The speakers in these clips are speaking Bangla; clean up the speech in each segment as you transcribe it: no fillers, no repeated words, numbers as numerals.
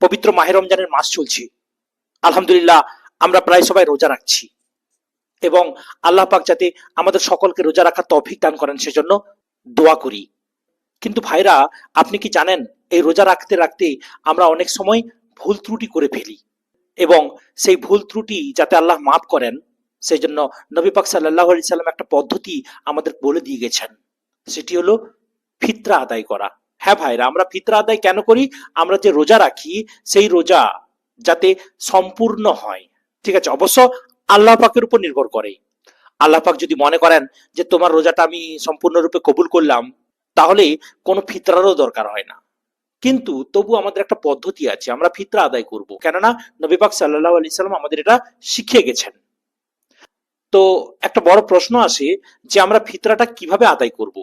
পবিত্র মাহে রমজানের মাস চলছে, আলহামদুলিল্লাহ আমরা প্রায় সবাই রোজা রাখছি এবং আল্লাহ পাক যাতে আমাদের সকলকে রোজা রাখার তৌফিক দান করেন সেজন্য দোয়া করি। কিন্তু ভাইরা, আপনি কি জানেন এই রোজা রাখতে রাখতে আমরা অনেক সময় ভুল ত্রুটি করে ফেলি এবং সেই ভুল ত্রুটি যাতে আল্লাহ মাফ করেন সেই জন্য নবী পাক সাল্লাল্লাহু আলাইহি সাল্লাম একটা পদ্ধতি আমাদের বলে দিয়ে গেছেন, সেটি হলো ফিতরা আদায় করা। হ্যাঁ ভাইরা, আমরা ফিতরা আদায় কেন করি? আমরা যে রোজা রাখি সেই রোজা যাতে সম্পূর্ণ হয়। ঠিক আছে, অবশ্য আল্লাহ পাকের উপর নির্ভর করে। আল্লাহ পাক যদি মনে করেন যে তোমার রোজাটা আমি সম্পূর্ণরূপে কবুল করলাম, তাহলে কোনো ফিতরারও দরকার হয় না। কিন্তু তবু আমাদের একটা পদ্ধতি আছে, আমরা ফিতরা আদায় করব, কেননা নবী পাক সাল্লাল্লাহু আলাইহি সাল্লাম আমাদের এটা শিখিয়ে গেছেন। তো একটা বড় প্রশ্ন আসে যে আমরা ফিতরাটা কিভাবে আদায় করব।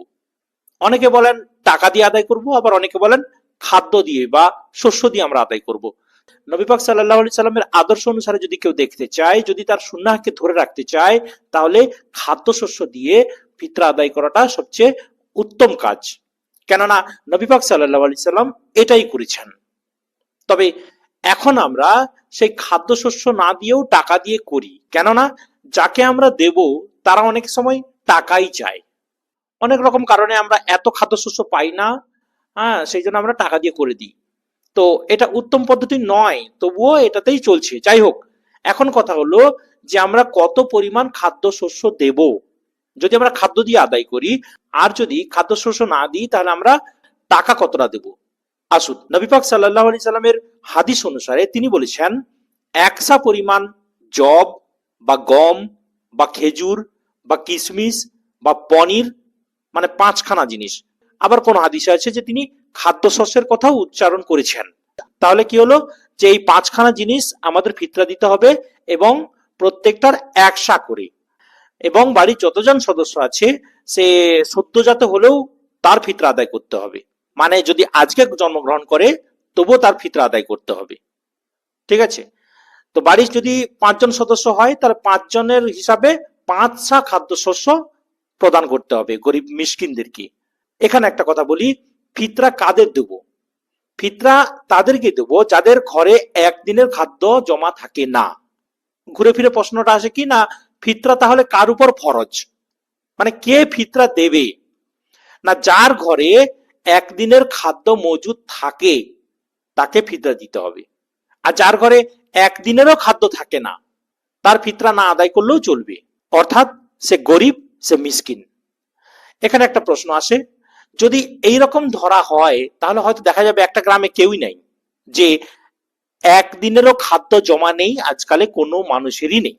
অনেকে বলেন টাকা দিয়ে আদায় করব, আবার অনেকে বলেন খাদ্য দিয়ে বা শস্য দিয়ে আমরা আদায় করব। নবী পাক সাল্লাল্লাহু আলাইহি সাল্লামের আদর্শ অনুসারে যদি কেউ দেখতে চায়, যদি তার সুন্নাহকে ধরে রাখতে চায়, তাহলে খাদ্য শস্য দিয়ে ফিতরা আদায় করাটা সবচেয়ে উত্তম কাজ, কেননা নবী পাক সাল্লাল্লাহু আলাইহি সাল্লাম এটাই করেছেন। তবে এখন আমরা সেই খাদ্যশস্য না দিয়েও টাকা দিয়ে করি, কেননা যাকে আমরা দেব তারা অনেক সময় টাকাই চায়। অনেক রকম কারণে আমরা এত খাদ্যশস্য পাই না, হ্যাঁ, সেই জন্য আমরা টাকা দিয়ে করে দিই। তো এটা উত্তম পদ্ধতি নয়, তবুও এটাতেই চলছে। যাই হোক, এখন কথা হলো যে আমরা কত পরিমাণ খাদ্যশস্য দেব। যদি আমরা খাদ্য দিয়ে আদায় করি আর যদি খাদ্যশস্য না দিই, তাহলে আমরা টাকা কতটা দেব। আসুন, নবী পাক সাল্লাল্লাহু আলাইহি সাল্লামের হাদিস অনুসারে তিনি বলেছেন, একসা পরিমাণ জব বা গম বা খেজুর বা কিশমিশ বা পনির, মানে 5খানা জিনিস। আবার কোন হাদিসে আছে যে তিনি খাদ্যশস্যের কথাও উচ্চারণ করেছেন। তাহলে কি হলো যে এই 5খানা জিনিস আমাদের ফিতরা দিতে হবে এবং প্রত্যেকটার 1 সা করে। এবং বাড়ির যতজন সদস্য আছে সে সদ্যজাত হলেও তার ফিতরা আদায় করতে হবে। মানে যদি আজকে জন্মগ্রহণ করে তবুও তার ফিতরা আদায় করতে হবে। ঠিক আছে, তো বাড়ির যদি 5জন সদস্য হয় তাহলে 5জনের হিসাবে 5 সা খাদ্যশস্য প্রদান করতে হবে গরিব মিসকিনদেরকে। এখানে একটা কথা বলি, ফিতরা কাদের দেব? ফিতরা তাদেরকে দেব যাদের ঘরে একদিনের খাদ্য জমা থাকে না। ঘুরে ফিরে প্রশ্নটা আসে কি না, ফিতরা তাহলে কার উপর ফরজ? মানে কে ফিতরা দেবে? না, যার ঘরে একদিনের খাদ্য মজুদ থাকে তাকে ফিতরা দিতে হবে। আর যার ঘরে একদিনেরও খাদ্য থাকে না তার ফিতরা না আদায় করলেও চলবে, অর্থাৎ সে গরিব, সে মিসকিন। এখানে একটা প্রশ্ন আসে, যদি এইরকম ধরা হয় তাহলে হয়তো দেখা যাবে একটা গ্রামে কেউই নাই, যে একদিনেরও খাদ্য জমা নেই, আজকালে কোনো মানুষেরই নেই।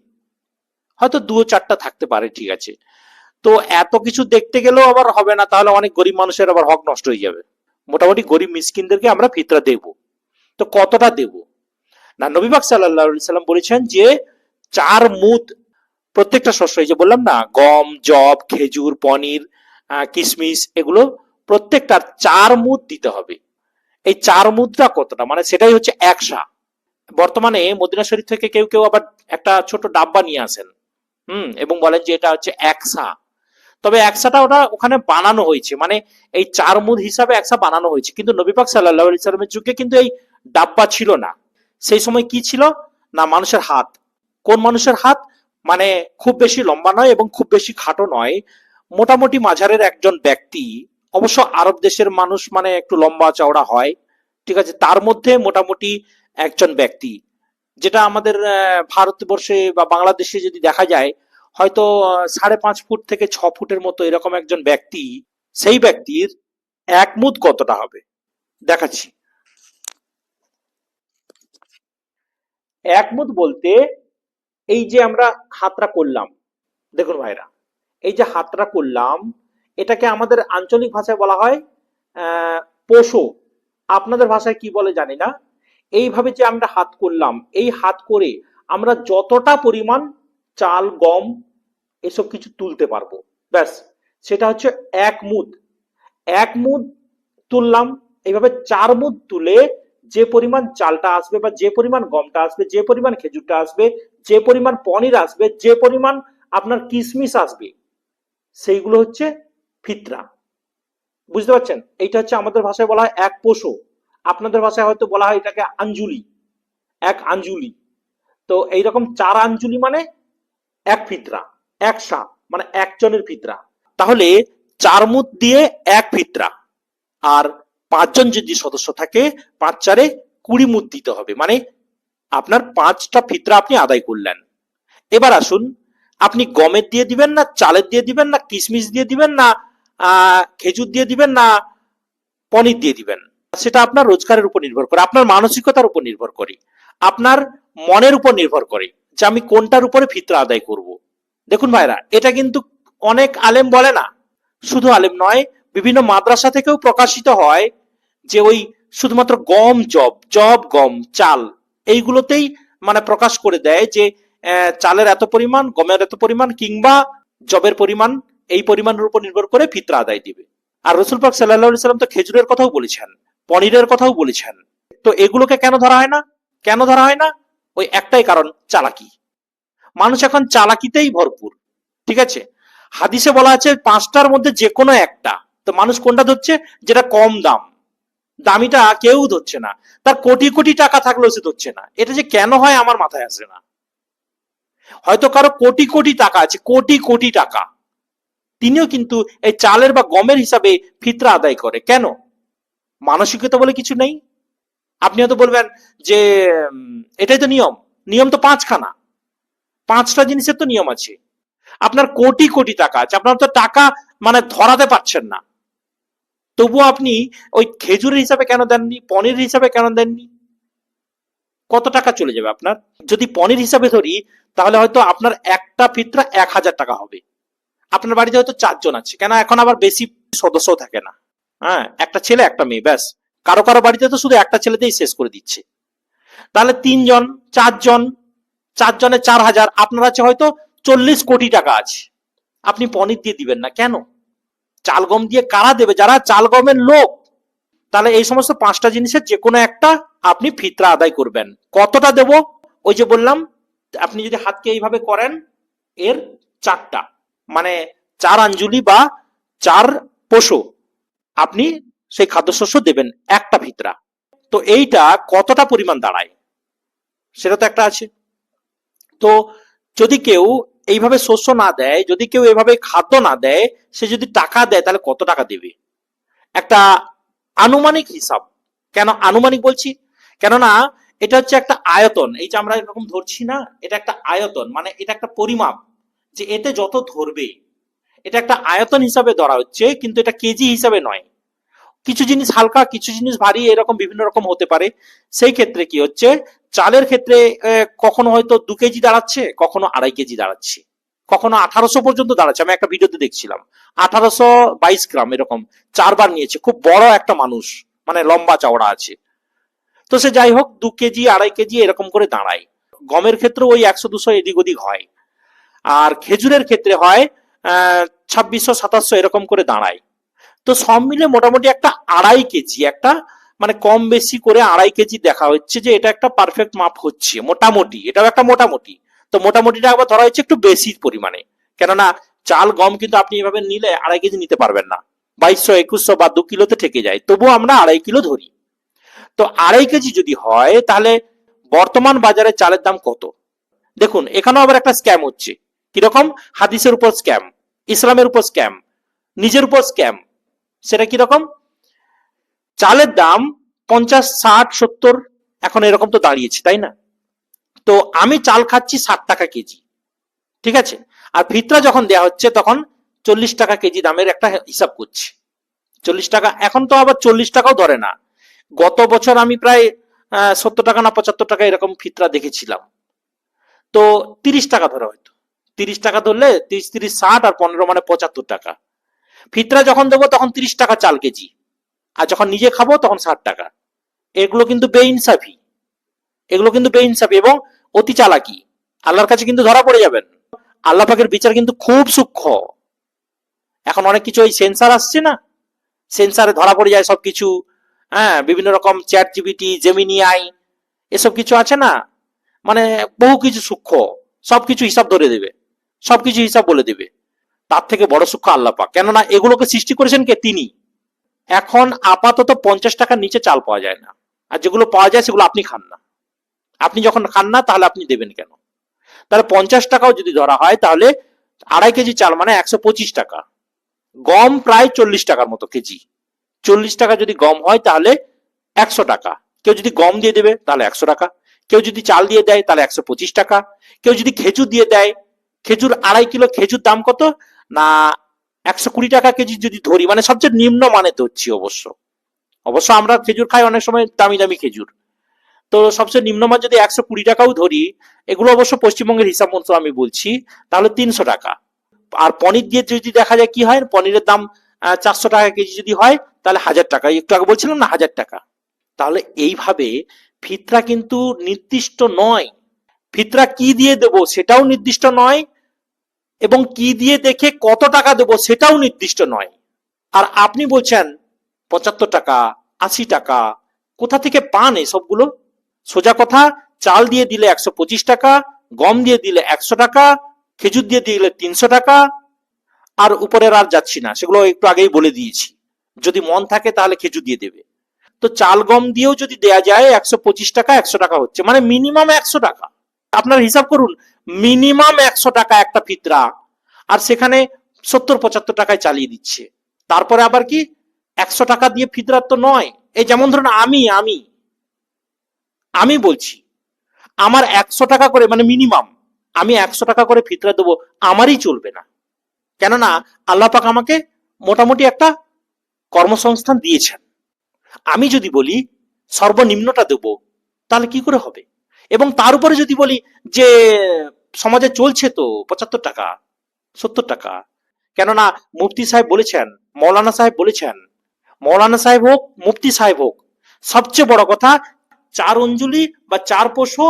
হয়তো 2-4টা থাকতে পারে, ঠিক আছে। তো এত কিছু দেখতে গেলেও আবার হবে না, তাহলে অনেক গরিব মানুষের আবার হক নষ্ট হয়ে যাবে। মোটামুটি গরিব মিসকিনদেরকে আমরা ফিতরা দেব। তো কতটা দেব? না, নবী পাক সাল্লাল্লাহু আলাইহি সাল্লাম বলেছেন যে 4 মুদ, প্রত্যেকটা শস্য, এই যে বললাম না, গম, জব, খেজুর, পনির, কিশমিশ, এগুলো প্রত্যেকটার 4 মুদ দিতে হবে। এই 4 মুদ্রা কতটা, মানে সেটাই হচ্ছে 1 সা। বর্তমানে মদিনা শরীফ থেকে কেউ কেউ আবার একটা ছোট ডাব্বা নিয়ে আসেন, এবং বলেন যে এটা হচ্ছে 1 সা। তবে 1 সাটা ওটা ওখানে বানানো হয়েছে, মানে এই 4 মুদ হিসাবে 1 সা বানানো হয়েছে, কিন্তু নবী পাক সাল্লাল্লাহু আলাইহি সাল্লামের যুগে কিন্তু এই ডাব্বা ছিল না। সেই সময় কি ছিল না, মানুষের হাত। কোন মানুষের হাত? মানে খুব বেশি লম্বা নয় এবং খুব বেশি খাটো নয়, মোটামুটি মাঝারের একজন ব্যক্তি। অবশ্য আরব দেশের মানুষ মানে একটু লম্বা চওড়া হয়, ঠিক আছে, তার মধ্যে মোটামুটি একজন ব্যক্তি, যেটা আমাদের ভারতবর্ষে বা বাংলাদেশে যদি দেখা যায় হয়তো 5.5 ফুট থেকে 6 ফুটের মতো এরকম একজন ব্যক্তি। সেই ব্যক্তির 1 মুদ কতটা হবে দেখাচ্ছি। 1 মুদ বলতে এই যে আমরা হাতটা করলাম, দেখুন ভাইরা, এই যে হাতটা করলাম এটাকে আমাদের আঞ্চলিক ভাষায় বলা হয় পোষো। আপনাদের ভাষায় কি বলে জানি না। এইভাবে যে আমরা হাত করলাম, এই হাত করে আমরা যতটা পরিমাণ চাল, গম এসব কিছু তুলতে পারবো, ব্যাস, সেটা হচ্ছে 1 মুদ। 1 মুদ তুললাম, এইভাবে 4 মুদ তুলে যে পরিমাণ চালটা আসবে বা যে পরিমাণ গমটা আসবে, যে পরিমাণ খেজুরটা আসবে, যে পরিমাণ পনির আসবে, যে পরিমাণ আপনার কিশমিশ আসবে, সেইগুলো হচ্ছে ফিতরা। বুঝতে পারছেন? এইটা হচ্ছে আমাদের ভাষায় বলা হয় 1 পোষো। আপনাদের ভাষায় হয়তো বলা হয় এটাকে আঞ্জুলি, 1 আঞ্জুলি। তো এইরকম 4 আঞ্জুলি মানে 1 ফিতরা, 1 সা মানে একজনের ফিতরা। তাহলে 4 মুদ দিয়ে 1 ফিতরা, আর 5 জন যদি সদস্য থাকে 5 4 20 মুদ দিতে হবে, মানে আপনার 5টা ফিতরা আপনি আদায় করলেন। এবার আসুন, আপনি গমের দিয়ে দিবেন না চালের দিয়ে দিবেন না কিশমিশ দিয়ে দিবেন না খেজুর দিয়ে দিবেন না পনির দিয়ে দিবেন, সেটা আপনার রোজগারের উপর নির্ভর করে, আপনার মানসিকতার উপর নির্ভর করে, আপনার মনের উপর নির্ভর করে যে আমি কোনটার উপরে ফিতরা আদায় করব। দেখুন ভাইরা, এটা কিন্তু অনেক আলেম বলে না, শুধু আলেম নয়, বিভিন্ন মাদ্রাসা থেকেও প্রকাশিত হয় যে ওই শুধুমাত্র গম, জব গম চাল এইগুলোতেই মানে প্রকাশ করে দেয় যে চালের এত পরিমাণ, গমের এত পরিমাণ, কিংবা জবের পরিমাণ, এই পরিমাণের উপর নির্ভর করে ফিতরা আদায় দিবে। আর রসুল পাক সাল্লাল্লাহু আলাইহি সাল্লাম তো খেজুরের কথাও বলেছেন, পনিরের কথাও বলেছেন। তো এগুলোকে কেন ধরা হয় না? কেন ধরা হয় না? ওই একটাই কারণ, চালাকি। মানুষ এখন চালাকিতেই ভরপুর। ঠিক আছে, হাদিসে বলা আছে 5টার মধ্যে যে কোনো একটা। তো মানুষ কোনটা ধরছে? যেটা কম দাম, দামিটা কেউ ধরছে না। তার কোটি কোটি টাকা থাকলেও সে ধরছে না। এটা যে কেন হয় আমার মাথায় আসে না। হয়তো কারো কোটি কোটি টাকা আছে, কোটি কোটি টাকা, তিনিও কিন্তু এই চালের বা গমের হিসাবে ফিতরা আদায় করে। কেন? মানসিকতা বলে কিছু নেই। আপনি হয়তো বলবেন যে এটাই তো নিয়ম, নিয়ম তো 5খানা, 5টা জিনিসের তো নিয়ম আছে। আপনার কোটি কোটি টাকা আছে, আপনার তো টাকা মানে ধরাতে পারছেন না, তবুও আপনি ওই খেজুরের হিসাবে কেন দেননি, পনির হিসাবে কেন দেননি? কত টাকা চলে যাবে আপনার? যদি পনির হিসাবে ধরি, তাহলে হয়তো আপনার একটা ফিতরা 1000 টাকা হবে। আপনার বাড়িতে হয়তো 4 জন আছে, কেন এখন আবার বেশি সদস্য থাকে না। হ্যাঁ, একটা ছেলে একটা মেয়ে, ব্যাস। কারো কারো বাড়িতে তো শুধু একটা ছেলেতেই শেষ করে দিচ্ছে। তাহলে 3 জন, 4 জন, 4 জনে 4000, আপনার আছে হয়তো 40 কোটি টাকা আছে, আপনি পনির দিয়ে দিবেন না কেন? চাল গম দিয়ে কারা দেবে? যারা চাল গমের লোক। তাহলে এই সমস্ত 5টা জিনিসের যে কোনো একটা আপনি ফিতরা আদায় করবেন। কতটা দেব? ওই যে বললাম, আপনি যদি হাতকে এইভাবে করেন, এর 4টা, মানে 4 আঞ্জুলি বা 4 পোষো আপনি সেই খাদ্যশস্য দেবেন, একটা ফিতরা। তো এইটা কতটা পরিমাণ দাঁড়ায় সেটা তো একটা আছে। তো যদি কেউ এইভাবে শস্য না দেয়, যদি কেউ এভাবে খাদ্য না দেয়, সে যদি টাকা দেয় তাহলে কত টাকা দেবে? একটা আনুমানিক হিসাব। কেন আনুমানিক বলছি? কেননা এটা হচ্ছে একটা আয়তন। এই যে আমরা এরকম ধরছি না, এটা একটা আয়তন, মানে এটা একটা পরিমাপ, যে এতে যত ধরবে, এটা একটা আয়তন হিসাবে ধরা হচ্ছে, কিন্তু এটা কেজি হিসাবে নয়। কিছু জিনিস হালকা, কিছু জিনিস ভারী, এরকম বিভিন্ন রকম হতে পারে। সেই ক্ষেত্রে কি হচ্ছে, চালের ক্ষেত্রে কখনো হয়তো 2 কেজি দাঁড়াচ্ছে, কখনো 2.5 কেজি দাঁড়াচ্ছে, কখনো 1800 পর্যন্ত দাঁড়াচ্ছে। আমি একটা ভিডিওতে দেখছিলাম 1822 গ্রাম এরকম 4 বার নিয়েছে, খুব বড় একটা মানুষ, মানে লম্বা চওড়া আছে। তো সে যাই হোক, 2 কেজি 2.5 কেজি এরকম করে দাঁড়ায়। গমের ক্ষেত্রে ওই 100 200 এদিক ওদিক হয়। আর খেজুরের ক্ষেত্রে হয় 2600 2700 এরকম করে দাঁড়ায়। তো সব মিলে মোটামুটি একটা 2.5 কেজি, একটা মানে কম বেশি করে 2.5 কেজি দেখা হচ্ছে যে এটা একটা পারফেক্ট মাপ হচ্ছে মোটামুটি। এটাও একটা মোটামুটি। তো মোটামুটিটা আবার ধরা হচ্ছে একটু বেশি পরিমাণে, কেননা চাল গম কিন্তু আপনি এভাবে নিলে 2.5 কেজি নিতে পারবেন না, 2200 2100 বা 2 কিলোতে ঠেকে যায়, তবুও আমরা 2.5 কিলো ধরি। তো 2.5 কেজি যদি হয়, তাহলে বর্তমান বাজারে চালের দাম কত? দেখুন, এখানেও আবার একটা স্ক্যাম হচ্ছে। কিরকম? হাদিসের উপর স্ক্যাম, ইসলামের উপর স্ক্যাম, নিজের উপর স্ক্যাম। সেটা কিরকম? চালের দাম 50 60 70 এখন এরকম তো দাঁড়িয়েছে, তাই না? তো আমি চাল খাচ্ছি 60 টাকা কেজি, ঠিক আছে, আর ফিতরা যখন দেয়া হচ্ছে তখন 40 টাকা কেজি দামের একটা হিসাব করছি। 40 টাকা, এখন তো আবার 40 টাকাও ধরে না। গত বছর আমি প্রায় 70 টাকা না 75 টাকা এরকম ফিতরা দেখেছিলাম। তো 30 টাকা ধরে, হয়তো 30 টাকা ধরলে 30 30 60 আর 15 মানে 75 টাকা। ফিতরা যখন দেবো তখন 30 টাকা চাল কেজি, আর যখন নিজে খাবো তখন 60 টাকা। এগুলো কিন্তু বেইনসাফি, এগুলো কিন্তু বেইনসাফি এবং অতি চালাকি। আল্লাহর কাছে কিন্তু ধরা পড়ে যাবেন। আল্লাহ পাকের বিচার কিন্তু খুব সূক্ষ্ম। এখন অনেক কিছু ওই সেন্সার আসছে না, সেন্সারে ধরা পড়ে যায় সবকিছু। হ্যাঁ, বিভিন্ন রকম চ্যাট জিপিটি, জেমিনি আই, এসব কিছু আছে না, মানে বহু কিছু সূক্ষ্ম, সবকিছু হিসাব ধরে দেবে, সবকিছু হিসাব বলে দেবে। তার থেকে বড় সূক্ষ্ম আল্লাহ পাক, কেননা এগুলোকে সৃষ্টি করেছেন কে? তিনি। এখন আপাতত 50 টাকার নিচে চাল পাওয়া যায় না, আর যেগুলো পাওয়া যায় সেগুলো আপনি খান না। আপনি যখন খান না তাহলে আপনি দেবেন কেন? তাহলে 50 টাকাও যদি ধরা হয় তাহলে 2.5 কেজি চাল মানে 125 টাকা। গম প্রায় 40 টাকার মতো কেজি। 40 টাকা যদি গম হয় তাহলে 100 টাকা। কেউ যদি গম দিয়ে দেবে তাহলে 100 টাকা, কেউ যদি চাল দিয়ে দেয় তাহলে 125 টাকা, কেউ যদি খেজুর দিয়ে দেয়, খেজুর 2.5 কিলো খেজুর দাম কত না 120 টাকা কেজি যদি ধরি, মানে সবচেয়ে নিম্ন মানে ধরছি। অবশ্য অবশ্য আমরা খেজুর খাই অনেক সময় দামি দামি খেজুর, তো সবচেয়ে নিম্নমান যদি 120 টাকাও ধরি, এগুলো অবশ্য পশ্চিমবঙ্গের হিসাব মতো আমি বলছি, তাহলে 300 টাকা। আর পনির দিয়ে যদি দেখা যায় কি হয়, পনিরের দাম 400 টাকা কেজি যদি হয় তাহলে 1000 টাকা। একটু আগে বলছিলাম না 1000 টাকা। তাহলে এইভাবে ফিতরা কিন্তু নির্দিষ্ট নয়, ফিতরা কি দিয়ে দেব সেটাও নির্দিষ্ট নয়, এবং কি দিয়ে দেখে কত টাকা দেব সেটাও নির্দিষ্ট নয়। আর আপনি বলছেন 75 টাকা 80 টাকা, কোথা থেকে পান এসবগুলো? সোজা কথা, চাল দিয়ে দিলে 125 টাকা, গম দিয়ে দিলে 100 টাকা, খেজুর দিয়ে দিলে 300 টাকা, আর উপরের আর যাচ্ছি না, সেগুলো একটু আগেই বলে দিয়েছি। যদি মন থাকে তাহলে খেজুর দিয়ে দেবে। তো চাল গম দিয়েও যদি দেয়া যায় 125 টাকা 100 টাকা হচ্ছে, মানে মিনিমাম 100 টাকা। আপনার হিসাব করুন, মিনিমাম 100 টাকা একটা ফিতরা, আর সেখানে 70-75 টাকায় চালিয়ে দিচ্ছে। তারপরে আবার কি 100 টাকা দিয়ে ফিতরা তো নয়। এই যেমন ধরুন আমি বলছি আমার 100 টাকা করে, মানে মিনিমাম আমি 100 টাকা করে ফিতরা দেবো, আমারই চলবে না। কেননা আল্লাহ পাক আমাকে মোটামুটি একটা কর্মসংস্থান দিয়েছেন। আমি যদি বলি সর্বনিম্নটা দেব, তাহলে কি করে হবে? এবং তার উপরে যদি বলি যে সমাজে চলছে তো 75 টাকা 70 টাকা, কেননা মুফতি সাহেব বলেছেন, মৌলানা সাহেব বলেছেন, মৌলানা সাহেব হোক মুফতি সাহেব হোক, সবচেয়ে বড় কথা 4 অঞ্জলি বা 4 পোষো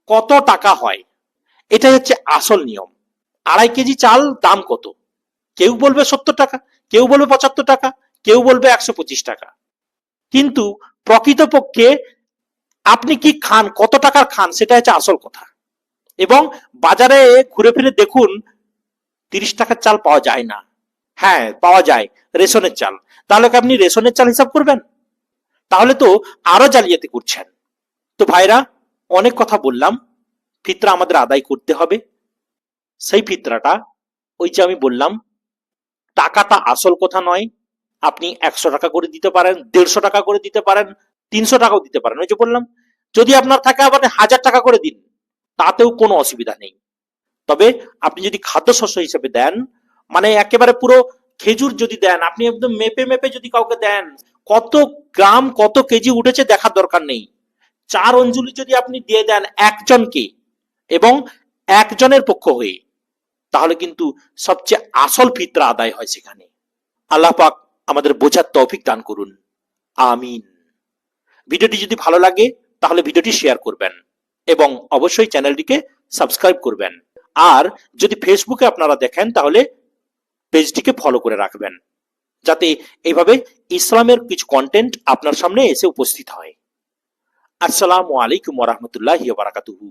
কত টাকা হয়, এটাই হচ্ছে আসল নিয়ম। 2.5 কেজি চাল দাম কত? কেউ বলবে 70 টাকা, কেউ বলবে 75 টাকা, কেউ বলবে 125 টাকা। কিন্তু প্রকৃতপক্ষে আপনি কি খান, কত টাকার খান, সেটা হচ্ছে আসল কথা। এবং বাজারে ঘুরে ফিরে দেখুন 30 টাকার চাল পাওয়া যায় না। হ্যাঁ পাওয়া যায় রেশনের চাল। তাহলে কি আপনি রেশনের চাল হিসাব করবেন? তাহলে তো আরো জালিয়াতি করছেন। তো ভাইরা, অনেক কথা বললাম, ফিতরা আমাদের আদায় করতে হবে। সেই ফিতরাটা ওই যে আমি বললাম, টাকাটা আসল কথা নয়। আপনি 100 টাকা করে দিতে পারেন, 150 টাকা করে দিতে পারেন, 300 টাকাও দিতে পারেন। ওই যে বললাম, যদি আপনার থাকে আবার 1000 টাকা করে দিন, তাতেও কোনো অসুবিধা নেই। তবে আপনি যদি খাদ্যশস্য হিসেবে দেন, মানে একেবারে পুরো খেজুর যদি দেন, আপনি একদম মেপে মেপে যদি কাউকে দেন, কত গ্রাম কত কেজি উঠেছে দেখার দরকার নেই। 4 অঞ্জলি যদি আপনি দিয়ে দেন একজনকে, এবং একজনের পক্ষ হয়ে, তাহলে কিন্তু সবচেয়ে আসল ফিতরা আদায় হয় সেখানে। আল্লাহ পাক আমাদের বোঝার তৌফিক দান করুন, আমিন। ভিডিওটি যদি ভালো লাগে তাহলে ভিডিওটি শেয়ার করবেন, এবং অবশ্যই চ্যানেলটিকে সাবস্ক্রাইব করবেন। আর যদি ফেসবুকে আপনারা দেখেন তাহলে পেজটিকে ফলো করে রাখবেন, যাতে এইভাবে ইসলামের কিছু কন্টেন্ট আপনার সামনে এসে উপস্থিত হয়। আসসালামু আলাইকুম ওয়া রাহমাতুল্লাহি ওয়া বারাকাতুহু।